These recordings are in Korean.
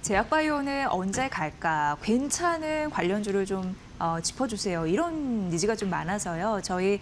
제약바이오는 언제 갈까? 괜찮은 관련주를 좀 짚어주세요. 이런 니즈가 좀 많아서요. 저희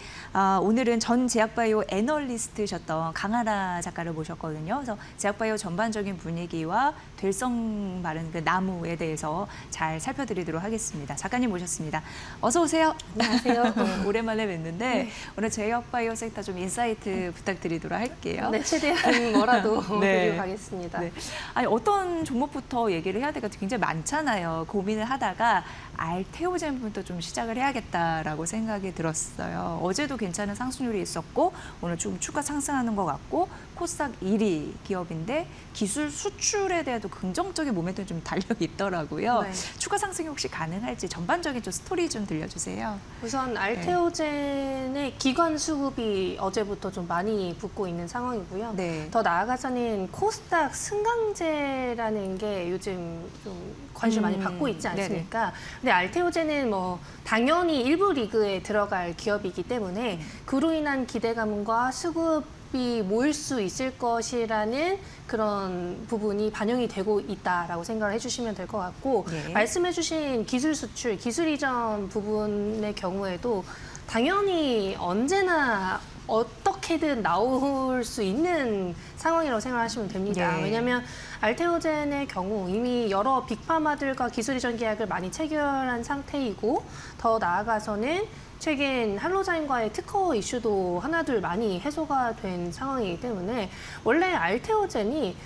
오늘은 전 제약바이오 애널리스트셨던 강하나 작가를 모셨거든요. 그래서 제약바이오 전반적인 분위기와 될성 바른 그 나무에 대해서 잘 살펴드리도록 하겠습니다. 작가님 모셨습니다. 어서 오세요. 안녕하세요. 오랜만에 뵀는데 오늘 제약바이오 섹터 좀 인사이트 부탁드리도록 할게요. 네, 최대한 뭐라도 네. 드리고 가겠습니다. 네. 아니 어떤 종목부터 얘기를 해야 될까 굉장히 많잖아요. 고민을 하다가 알테오젠부터 좀 시작을 해야겠다라고 생각이 들었어요. 어제도 괜찮은 상승률이 있었고 오늘 좀 주가 상승하는 것 같고 코스닥 1위 기업인데 기술 수출에 대해도 긍정적인 모멘텀이 좀 달려 있더라고요. 네. 추가 상승이 혹시 가능할지 전반적인 좀 스토리 좀 들려주세요. 우선 알테오젠의 기관 수급이 어제부터 좀 많이 붙고 있는 상황이고요. 네. 더 나아가서는 코스닥 승강제라는 게 요즘 좀 관심 많이 받고 있지 않습니까? 근데 알테오젠은 뭐 당연히 일부 리그에 들어갈 기업이기 때문에 그로 인한 기대감과 수급이 모일 수 있을 것이라는 그런 부분이 반영이 되고 있다라고 생각을 해주시면 될 것 같고 네. 말씀해주신 기술 수출, 기술 이전 부분의 경우에도 당연히 언제나 어떻게든 나올 수 있는 상황이라고 생각하시면 됩니다. 네. 왜냐하면 알테오젠의 경우 이미 여러 빅파마들과 기술 이전 계약을 많이 체결한 상태이고 더 나아가서는 최근 할로자인과의 특허 이슈도 하나둘 많이 해소가 된 상황이기 때문에 원래 알테오젠이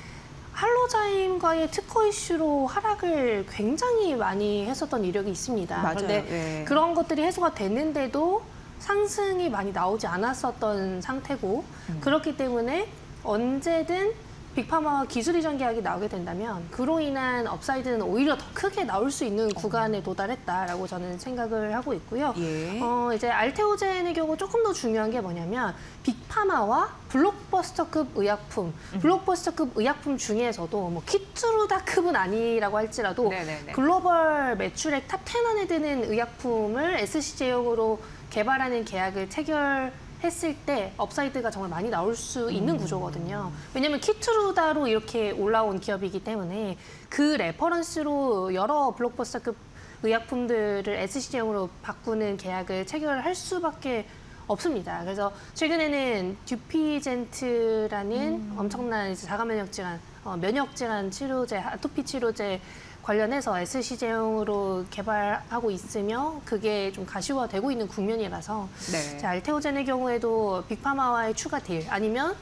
할로자임과의 특허 이슈로 하락을 굉장히 많이 했었던 이력이 있습니다. 맞아요. 그런데 네. 그런 것들이 해소가 됐는데도 상승이 많이 나오지 않았었던 상태고 그렇기 때문에 언제든 빅파마와 기술 이전 계약이 나오게 된다면 그로 인한 업사이드는 오히려 더 크게 나올 수 있는 구간에 도달했다라고 저는 생각을 하고 있고요. 예. 이제 알테오젠의 경우 조금 더 중요한 게 뭐냐면 빅파마와 블록버스터급 의약품, 블록버스터급 의약품 중에서도 뭐 키트루다급은 아니라고 할지라도 네네네. 글로벌 매출액 탑 10 안에 드는 의약품을 SC제약으로 개발하는 계약을 체결했을 때 업사이드가 정말 많이 나올 수 있는 구조거든요. 왜냐하면 키트루다로 이렇게 올라온 기업이기 때문에 그 레퍼런스로 여러 블록버스터급 의약품들을 SC제약으로 바꾸는 계약을 체결할 수밖에 없습니다. 그래서 최근에는 듀피젠트라는 엄청난 이제 자가면역질환, 면역질환 치료제, 아토피 치료제 관련해서 SC제형으로 개발하고 있으며 그게 좀 가시화되고 있는 국면이라서 네. 자, 알테오젠의 경우에도 빅파마와의 추가 딜 아니면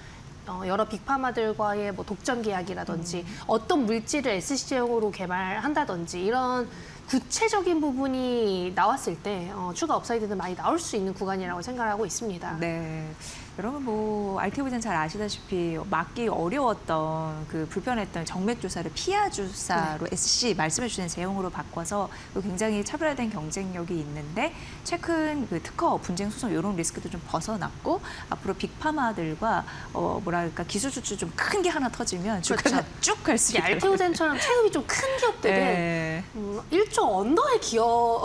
여러 빅파마들과의 뭐 독점 계약이라든지 어떤 물질을 SC제형으로 개발한다든지 이런 구체적인 부분이 나왔을 때 추가 업사이드는 많이 나올 수 있는 구간이라고 생각하고 있습니다. 네. 여러분 뭐 알테오젠 잘 아시다시피 막기 어려웠던 그 불편했던 정맥 주사를 피하 주사로 SC 말씀해 주신 제형으로 바꿔서 굉장히 차별화된 경쟁력이 있는데 최근 그 특허 분쟁 소송 이런 리스크도 좀 벗어났고 앞으로 빅파마들과 뭐랄까 기술 수출 좀 큰 게 하나 터지면 주가가 그렇죠. 쭉 갈 수 있어요. 알테오젠처럼 체급이 좀 큰 기업들은 네. 1조 언더의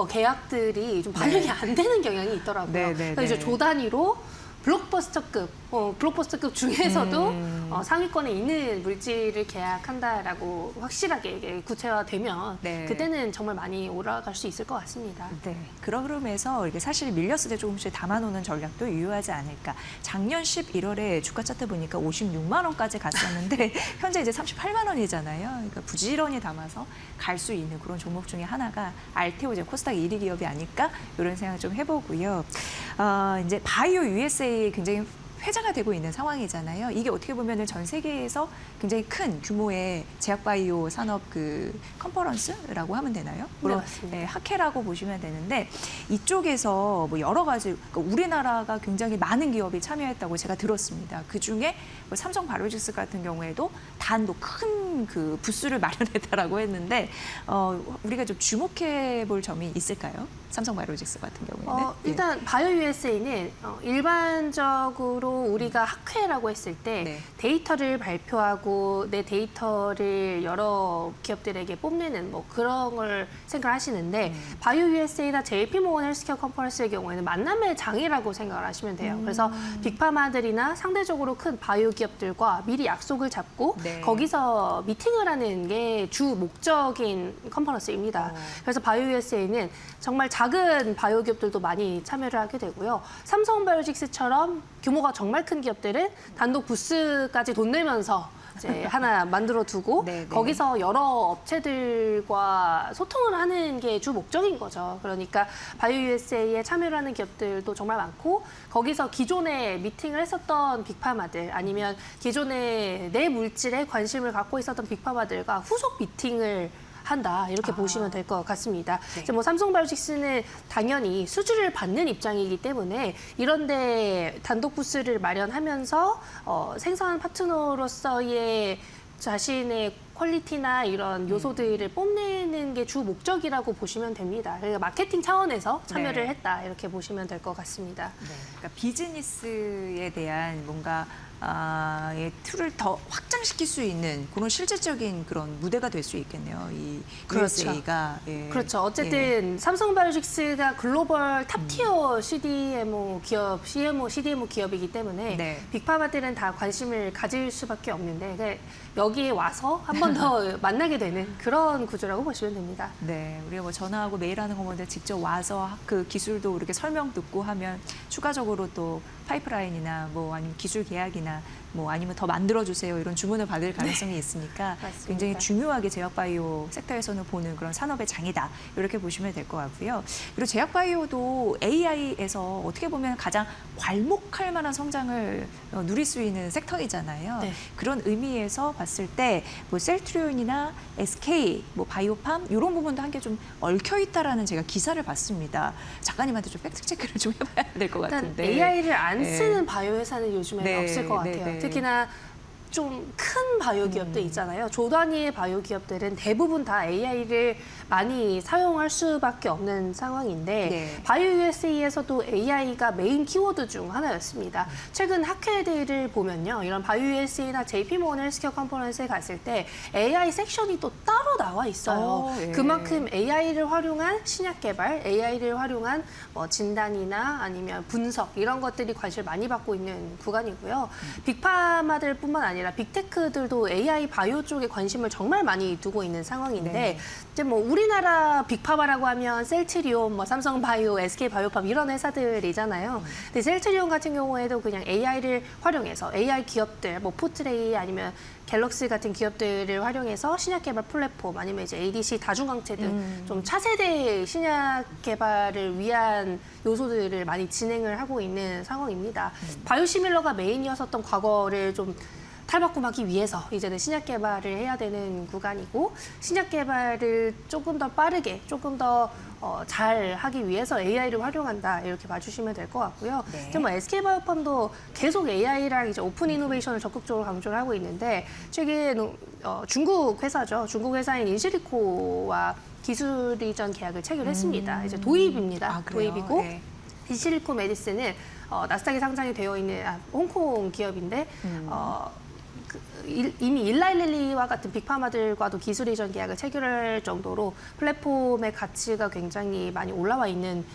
계약들이 좀 반영이 안 되는 경향이 있더라고요. 네, 네, 그래서 이제 네. 조 단위로 블록버스터급 중에서도 상위권에 있는 물질을 계약한다라고 확실하게 이게 구체화되면 네. 그때는 정말 많이 올라갈 수 있을 것 같습니다. 네, 그런 흐름에서 이게 사실 밀렸을 때 조금씩 담아놓는 전략도 유효하지 않을까. 작년 11월에 주가 차트 보니까 56만 원까지 갔었는데 현재 이제 38만 원이잖아요. 그러니까 부지런히 담아서 갈 수 있는 그런 종목 중에 하나가 알테오젠 코스닥 1위 기업이 아닐까 이런 생각 좀 해보고요. 이제 바이오 USA 굉장히 회자가 되고 있는 상황이잖아요. 이게 어떻게 보면 전 세계에서 굉장히 큰 규모의 제약바이오 산업 그 컨퍼런스라고 하면 되나요? 네, 맞습니다. 네, 학회라고 보시면 되는데 이쪽에서 뭐 여러 가지 그러니까 우리나라가 굉장히 많은 기업이 참여했다고 제가 들었습니다. 그 중에 뭐 삼성 바이오로직스 같은 경우에도 단도 큰 그 부스를 마련했다라고 했는데 우리가 좀 주목해 볼 점이 있을까요? 삼성바이오로직스 같은 경우에는? 일단 바이오 USA는 일반적으로 우리가 학회라고 했을 때 네. 데이터를 발표하고 내 데이터를 여러 기업들에게 뽐내는 뭐 그런 걸 생각하시는데 바이오 USA나 JP 모건 헬스케어 컨퍼런스의 경우에는 만남의 장이라고 생각을 하시면 돼요. 그래서 빅파마들이나 상대적으로 큰 바이오 기업들과 미리 약속을 잡고 네. 거기서 미팅을 하는 게 주 목적인 컨퍼런스입니다. 그래서 바이오 USA는 정말 작은 바이오 기업들도 많이 참여를 하게 되고요. 삼성바이오직스처럼 규모가 정말 큰 기업들은 단독 부스까지 돈 내면서 이제 하나 만들어 두고 네, 네. 거기서 여러 업체들과 소통을 하는 게 주 목적인 거죠. 그러니까 바이오 USA에 참여를 하는 기업들도 정말 많고 거기서 기존에 미팅을 했었던 빅파마들 아니면 기존에 내 물질에 관심을 갖고 있었던 빅파마들과 후속 미팅을 한다 이렇게 보시면 될 것 같습니다. 네. 이제 뭐 삼성바이오틱스는 당연히 수주를 받는 입장이기 때문에 이런데 단독 부스를 마련하면서 생산 파트너로서의 자신의 퀄리티나 이런 요소들을 뽐내는 게 주 목적이라고 보시면 됩니다. 그러니까 마케팅 차원에서 참여를 네. 했다 이렇게 보시면 될 것 같습니다. 네. 그러니까 비즈니스에 대한 뭔가 의 툴을 더 확장시킬 수 있는 그런 실질적인 그런 무대가 될 수 있겠네요. 이 그렇죠. USA가. 예. 그렇죠. 어쨌든 삼성바이오틱스가 글로벌 탑티어 CDMO 기업, CDMO 기업이기 때문에 네. 빅파마들은 다 관심을 가질 수밖에 없는데 여기에 와서 한 번 더 만나게 되는 그런 구조라고 보시면 됩니다. 네, 우리가 뭐 전화하고 메일하는 것보다 직접 와서 그 기술도 이렇게 설명 듣고 하면 추가적으로 또 파이프라인이나 뭐 아니면 기술 계약이나 뭐 아니면 더 만들어 주세요 이런 주문을 받을 가능성이 있으니까 맞습니다. 굉장히 중요하게 제약바이오 섹터에서는 보는 그런 산업의 장이다 이렇게 보시면 될 것 같고요. 그리고 제약바이오도 AI에서 어떻게 보면 가장 괄목할 만한 성장을 누릴 수 있는 섹터이잖아요. 네. 그런 의미에서 봤을 때 뭐 셀트리온이나 SK, 뭐 바이오팜 이런 부분도 함께 좀 얽혀 있다라는 제가 기사를 봤습니다. 작가님한테 좀 팩트 체크를 좀 해봐야 될 것 일단 같은데. AI를 안 네. 쓰는 바이오 회사는 요즘에는 네, 없을 것 네, 같아요. 네. 특히나 좀 큰 바이오 기업들 있잖아요. 조 단위의 바이오 기업들은 대부분 다 AI를 많이 사용할 수밖에 없는 상황인데 네. 바이오 USA에서도 AI가 메인 키워드 중 하나였습니다. 최근 학회들을 보면요. 이런 바이오 USA나 JP 모건 헬스케어 컨퍼런스에 갔을 때 AI 섹션이 또 따로 나와 있어요. 예. 그만큼 AI를 활용한 신약 개발, AI를 활용한 뭐 진단이나 아니면 분석 이런 것들이 관심을 많이 받고 있는 구간이고요. 빅파마들뿐만 아니라 빅테크들도 AI 바이오 쪽에 관심을 정말 많이 두고 있는 상황인데 네. 이제 뭐 우리나라 빅파마라고 하면 셀트리온, 뭐 삼성바이오, SK바이오팜 이런 회사들이잖아요. 근데 셀트리온 같은 경우에도 그냥 AI를 활용해서 AI 기업들, 뭐 포트레이 아니면 갤럭시 같은 기업들을 활용해서 신약 개발 플랫폼 아니면 이제 ADC 다중강체 등 좀 차세대 신약 개발을 위한 요소들을 많이 진행을 하고 있는 상황입니다. 바이오시밀러가 메인이었었던 과거를 좀 탈바꿈하기 위해서 이제는 신약 개발을 해야 되는 구간이고 신약 개발을 조금 더 빠르게 조금 더 잘 하기 위해서 AI를 활용한다 이렇게 봐주시면 될 것 같고요. 네. 이제 뭐 SK바이오팜도 계속 AI랑 이제 오픈 이노베이션을 적극적으로 강조를 하고 있는데 최근 중국 회사죠. 중국 회사인 인시리코와 기술 이전 계약을 체결했습니다. 이제 도입입니다. 아, 그래요? 도입이고 네. 인시리코 메디스는 나스닥에 상장이 되어 있는 홍콩 기업인데 이미 일라일릴리와 같은 빅파마들과도 기술 이전 계약을 체결할 정도로 플랫폼의 가치가 굉장히 많이 올라와 있는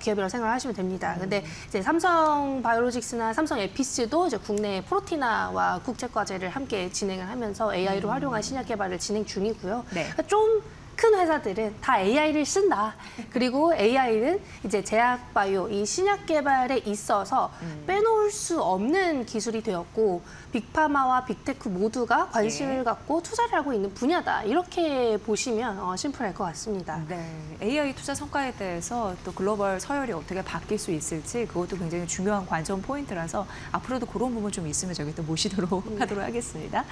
기업이라고 생각하시면 됩니다. 근데 이제 삼성 바이오로직스나 삼성 에피스도 이제 국내 프로티나와 국제 과제를 함께 진행을 하면서 AI로 활용한 신약 개발을 진행 중이고요. 네. 그러니까 좀 큰 회사들은 다 AI를 쓴다. 그리고 AI는 이제 제약 바이오, 이 신약 개발에 있어서 빼놓을 수 없는 기술이 되었고 빅파마와 빅테크 모두가 관심을 네. 갖고 투자를 하고 있는 분야다. 이렇게 보시면 심플할 것 같습니다. 네, AI 투자 성과에 대해서 또 글로벌 서열이 어떻게 바뀔 수 있을지 그것도 굉장히 중요한 관전 포인트라서 앞으로도 그런 부분 좀 있으면 저기 또 모시도록 하도록 하겠습니다.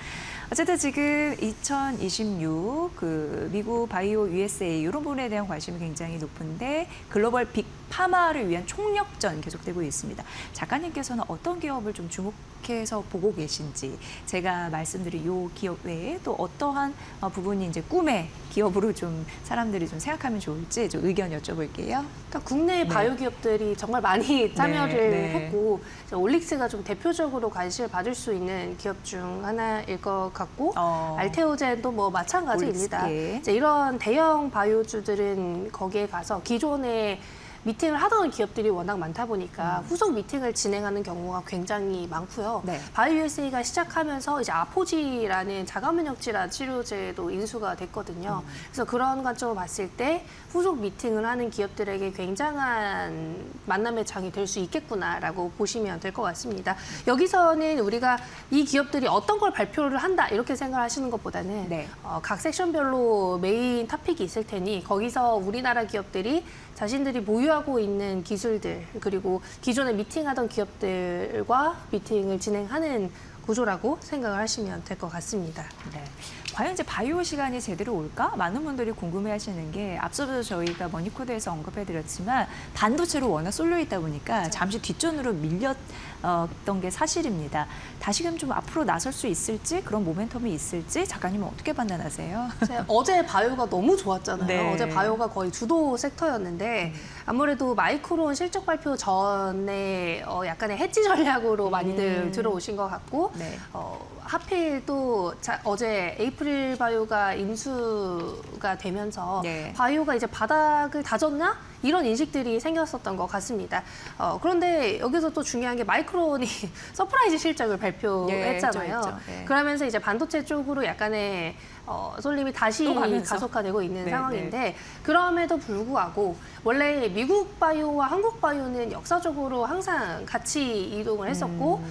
어쨌든 지금 2026 그 미국 바이오 USA 이런 부분에 대한 관심이 굉장히 높은데 글로벌 빅 파마를 위한 총력전 계속되고 있습니다. 작가님께서는 어떤 기업을 좀 주목해서 보고 계신지, 제가 말씀드린 이 기업 외에 또 어떠한 부분이 이제 꿈의 기업으로 좀 사람들이 좀 생각하면 좋을지 좀 의견 여쭤볼게요. 그러니까 국내 네. 바이오 기업들이 정말 많이 참여를 네. 했고 이제 올릭스가 좀 대표적으로 관심을 받을 수 있는 기업 중 하나일 것 같고 알테오젠도 뭐 마찬가지입니다. 올릭스, 예. 이제 이런 대형 바이오주들은 거기에 가서 기존에 미팅을 하던 기업들이 워낙 많다 보니까 후속 미팅을 진행하는 경우가 굉장히 많고요. 네. 바이오SA가 시작하면서 이제 아포지라는 자가면역 질환 치료제도 인수가 됐거든요. 그래서 그런 관점으로 봤을 때 후속 미팅을 하는 기업들에게 굉장한 만남의 장이 될 수 있겠구나라고 보시면 될 것 같습니다. 여기서는 우리가 이 기업들이 어떤 걸 발표를 한다 이렇게 생각하시는 것보다는 네. 각 섹션별로 메인 토픽이 있을 테니 거기서 우리나라 기업들이 자신들이 보유하고 있는 기술들 그리고 기존에 미팅하던 기업들과 미팅을 진행하는 구조라고 생각을 하시면 될 것 같습니다. 네. 과연 이제 바이오 시간이 제대로 올까? 많은 분들이 궁금해하시는 게 앞서도 저희가 머니코드에서 언급해드렸지만 반도체로 워낙 쏠려 있다 보니까 잠시 뒷전으로 밀렸던 게 사실입니다. 다시금 좀 앞으로 나설 수 있을지 그런 모멘텀이 있을지 작가님은 어떻게 판단하세요? 어제 바이오가 너무 좋았잖아요. 네. 어제 바이오가 거의 주도 섹터였는데 아무래도 마이크론 실적 발표 전에 약간의 해지 전략으로 많이들 들어오신 것 같고 네. 하필 또 어제 에이프릴 바이오가 인수가 되면서 네. 바이오가 이제 바닥을 다졌나? 이런 인식들이 생겼었던 것 같습니다. 그런데 여기서 또 중요한 게 마이크론이 서프라이즈 실적을 발표했잖아요. 했죠. 네. 그러면서 이제 반도체 쪽으로 약간의 쏠림이 다시 또 가면서. 가속화되고 있는 네, 상황인데 그럼에도 불구하고 원래 미국 바이오와 한국 바이오는 역사적으로 항상 같이 이동을 했었고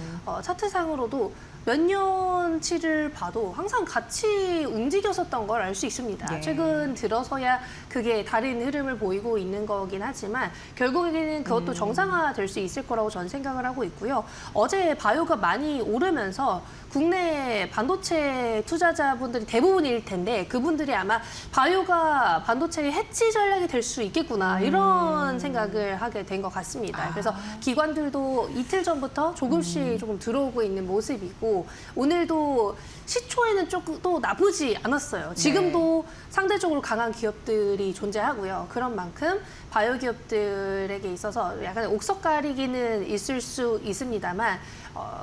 차트상으로도 몇 년치를 봐도 항상 같이 움직였었던 걸 알 수 있습니다. 네. 최근 들어서야 그게 다른 흐름을 보이고 있는 거긴 하지만 결국에는 그것도 정상화될 수 있을 거라고 저는 생각을 하고 있고요. 어제 바이오가 많이 오르면서 국내 반도체 투자자분들이 대부분일 텐데 그분들이 아마 바이오가 반도체의 해치 전략이 될 수 있겠구나 이런 생각을 하게 된 것 같습니다. 그래서 기관들도 이틀 전부터 조금씩 조금 들어오고 있는 모습이고 오늘도 시초에는 조금 또 나쁘지 않았어요. 지금도 상대적으로 강한 기업들이 존재하고요. 그런 만큼 바이오 기업들에게 있어서 약간 옥석 가리기는 있을 수 있습니다만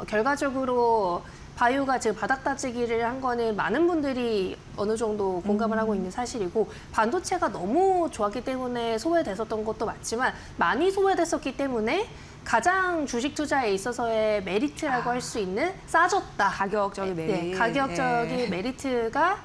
결과적으로 바이오가 지금 바닥 다지기를 한 거는 많은 분들이 어느 정도 공감을 하고 있는 사실이고 반도체가 너무 좋았기 때문에 소외됐었던 것도 맞지만 많이 소외됐었기 때문에 가장 주식 투자에 있어서의 메리트라고 할 수 있는 싸졌다. 가격적인 메리트. 네, 가격적인 네. 메리트가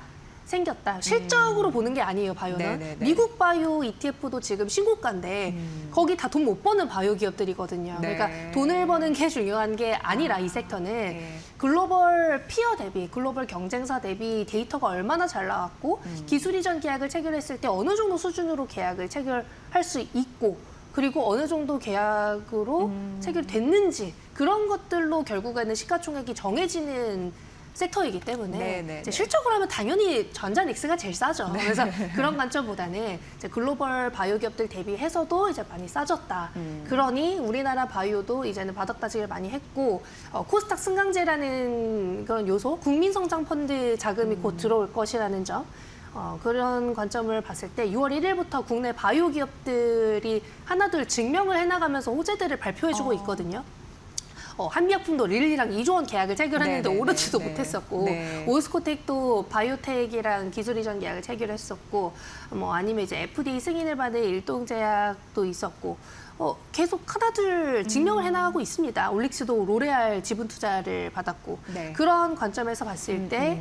생겼다. 실적으로 보는 게 아니에요, 바이오는. 네네네. 미국 바이오 ETF도 지금 신고가인데 거기 다 돈 못 버는 바이오 기업들이거든요. 네. 그러니까 돈을 버는 게 중요한 게 아니라 이 섹터는 네. 글로벌 피어 대비, 글로벌 경쟁사 대비 데이터가 얼마나 잘 나왔고 기술 이전 계약을 체결했을 때 어느 정도 수준으로 계약을 체결할 수 있고 그리고 어느 정도 계약으로 체결됐는지 그런 것들로 결국에는 시가총액이 정해지는 섹터이기 때문에 네네. 이제 실적으로 하면 당연히 전자닉스가 제일 싸죠. 그래서 그런 관점보다는 이제 글로벌 바이오 기업들 대비해서도 이제 많이 싸졌다. 그러니 우리나라 바이오도 이제는 바닥 다지기를 많이 했고 코스닥 승강제라는 그런 요소, 국민성장 펀드 자금이 곧 들어올 것이라는 점. 그런 관점을 봤을 때 6월 1일부터 국내 바이오 기업들이 하나둘 증명을 해나가면서 호재들을 발표해주고 있거든요. 한미약품도 릴리랑 2조 원 계약을 체결했는데 네네네. 오르지도 네. 못했었고 네. 오스코텍도 바이오텍이랑 기술 이전 계약을 체결했었고 아니면 이제 FDA 승인을 받은 일동제약도 있었고 계속 하나둘 증명을 해나가고 있습니다. 올릭스도 로레알 지분 투자를 받았고 네. 그런 관점에서 봤을 때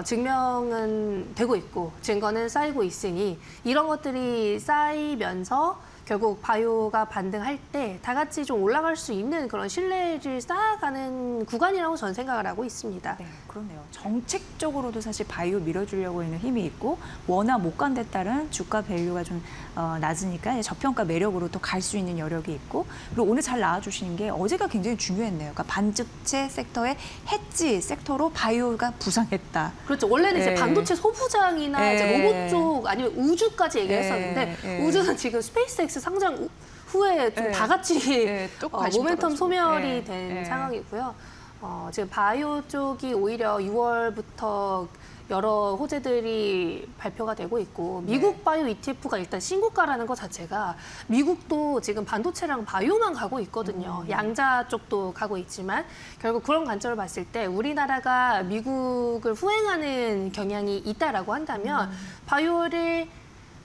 증명은 되고 있고 증거는 쌓이고 있으니 이런 것들이 쌓이면서 결국 바이오가 반등할 때 다 같이 좀 올라갈 수 있는 그런 신뢰를 쌓아가는 구간이라고 저는 생각을 하고 있습니다. 네, 그렇네요. 정책적으로도 사실 바이오 밀어주려고 하는 힘이 있고 워낙 못 간 데 따른 주가 밸류가 좀 낮으니까 이제 저평가 매력으로 또 갈 수 있는 여력이 있고 그리고 오늘 잘 나와주시는 게 어제가 굉장히 중요했네요. 그러니까 반도체 섹터의 해지 섹터로 바이오가 부상했다. 그렇죠. 원래는 이제 네. 반도체 소부장이나 네. 이제 로봇 쪽 아니면 우주까지 얘기했었는데 네. 우주는 지금 스페이스X 상장 후에 좀 네. 다 같이 네, 또 관심 모멘텀 떨어지고. 소멸이 네, 된 네. 상황이고요. 지금 바이오 쪽이 오히려 6월부터 여러 호재들이 발표가 되고 있고 미국 네. 바이오 ETF가 일단 신고가라는 것 자체가 미국도 지금 반도체랑 바이오만 가고 있거든요. 양자 쪽도 가고 있지만 결국 그런 관점을 봤을 때 우리나라가 미국을 후행하는 경향이 있다라고 한다면 바이오를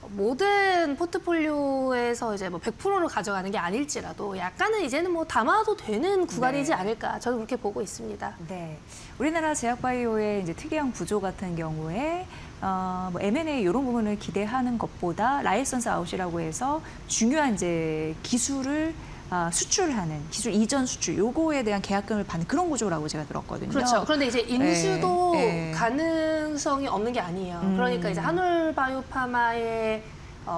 모든 포트폴리오에서 이제 뭐 100%를 가져가는 게 아닐지라도 약간은 이제는 뭐 담아도 되는 구간이지 네. 않을까 저는 그렇게 보고 있습니다. 네, 우리나라 제약바이오의 이제 특이한 구조 같은 경우에 뭐 M&A 이런 부분을 기대하는 것보다 라이선스 아웃이라고 해서 중요한 이제 기술을 수출하는 기술 이전 수출 요거에 대한 계약금을 받는 그런 구조라고 제가 들었거든요. 그렇죠. 그런데 이제 인수도 네. 가능성이 없는 게 아니에요. 그러니까 이제 한올바이오파마의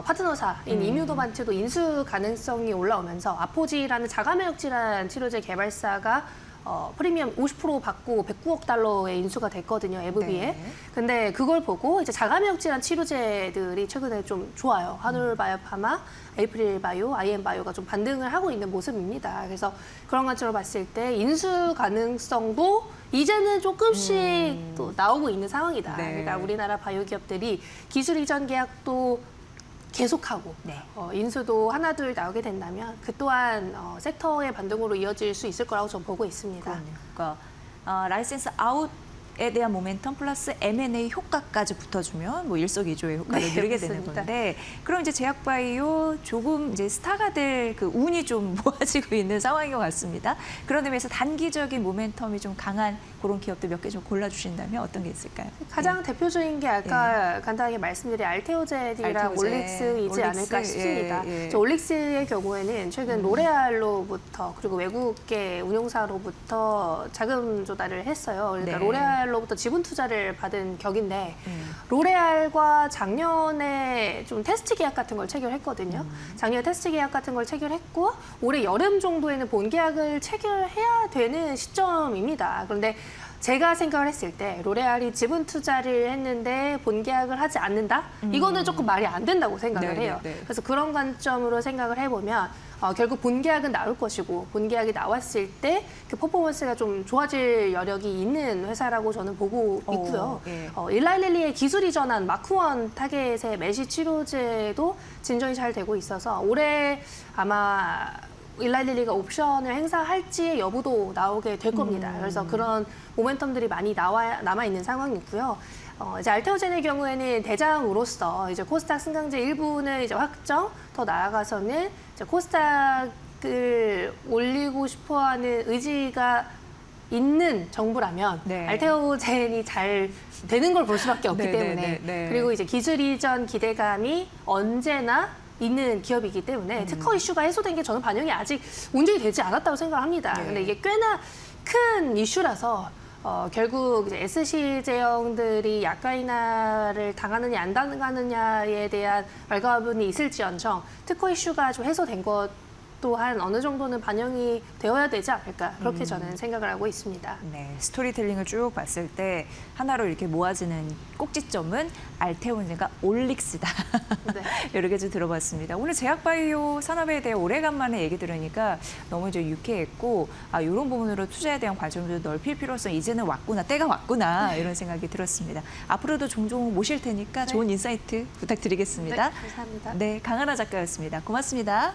파트너사인 이뮤노반트도 인수 가능성이 올라오면서 아포지라는 자가면역 질환 치료제 개발사가 프리미엄 50% 받고 109억 달러의 인수가 됐거든요, 에브비에. 네. 근데 그걸 보고 이제 자가면역 질환 치료제들이 최근에 좀 좋아요. 한올바이오파마, 에이프릴바이오, 아이엠바이오가 좀 반등을 하고 있는 모습입니다. 그래서 그런 관점으로 봤을 때 인수 가능성도 이제는 조금씩 또 나오고 있는 상황이다. 네. 그러니까 우리나라 바이오 기업들이 기술 이전 계약도 계속하고 네. 인수도 하나둘 나오게 된다면 그 또한 섹터의 반등으로 이어질 수 있을 거라고 저는 보고 있습니다. 그럼요. 그러니까 라이센스 아웃에 대한 모멘텀 플러스 M&A 효과까지 붙어주면 뭐 일석이조의 효과를 네, 누리게 되는 맞습니다. 건데 그럼 이제 제약바이오 조금 이제 스타가 될 그 운이 좀 모아지고 있는 상황인 것 같습니다. 그런 의미에서 단기적인 모멘텀이 좀 강한 그런 기업들 몇 개 좀 골라주신다면 어떤 게 있을까요? 가장 대표적인 게 아까 간단하게 말씀드린 알테오젠이랑 알테오젠, 올릭스이지 않을까 올릭스, 싶습니다. 예, 예. 저 올릭스의 경우에는 최근 로레알로부터 그리고 외국계 운용사로부터 자금 조달을 했어요. 그러니까 네. 로레알로부터 지분 투자를 받은 격인데 로레알과 작년에 좀 테스트 계약 같은 걸 체결했거든요. 작년에 테스트 계약 같은 걸 체결했고 올해 여름 정도에는 본 계약을 체결해야 되는 시점입니다. 그런데 제가 생각을 했을 때 로레알이 지분 투자를 했는데 본 계약을 하지 않는다? 이거는 조금 말이 안 된다고 생각을 네, 해요. 네, 네. 그래서 그런 관점으로 생각을 해보면 결국 본 계약은 나올 것이고 본 계약이 나왔을 때 그 퍼포먼스가 좀 좋아질 여력이 있는 회사라고 저는 보고 있고요. 예. 일라일릴리의 기술 이전한 마크원 타겟의 매시 치료제도 진전이 잘 되고 있어서 올해 아마 일라일릴리가 옵션을 행사할지의 여부도 나오게 될 겁니다. 그래서 그런 모멘텀들이 많이 남아 있는 상황이고요. 이제 알테오젠의 경우에는 대장으로서 이제 코스닥 승강제 일부는 이제 확정, 더 나아가서는 이제 코스닥을 올리고 싶어하는 의지가 있는 정부라면 네. 알테오젠이 잘 되는 걸 볼 수밖에 없기 네, 때문에 네, 네. 그리고 이제 기술 이전 기대감이 언제나 있는 기업이기 때문에 특허 이슈가 해소된 게 저는 반영이 아직 온전히 되지 않았다고 생각합니다. 네. 근데 이게 꽤나 큰 이슈라서 결국 이제 SC 제형들이 약가 인하를 당하느냐 안 당하느냐에 대한 말가분이 있을지언정 특허 이슈가 좀 해소된 것 또한 어느 정도는 반영이 되어야 되지 않을까 그렇게 저는 생각을 하고 있습니다. 네, 스토리텔링을 쭉 봤을 때 하나로 이렇게 모아지는 꼭지점은 알테오젠과 올릭스다. 네. 여러 개 좀 들어봤습니다. 오늘 제약바이오 산업에 대해 오래간만에 얘기 들으니까 너무 이제 유쾌했고 이런 부분으로 투자에 대한 관점을 넓힐 필요성이 이제는 왔구나, 때가 왔구나 이런 생각이 들었습니다. 앞으로도 종종 모실 테니까 좋은 인사이트 부탁드리겠습니다. 네, 감사합니다. 네, 강하나 작가였습니다. 고맙습니다.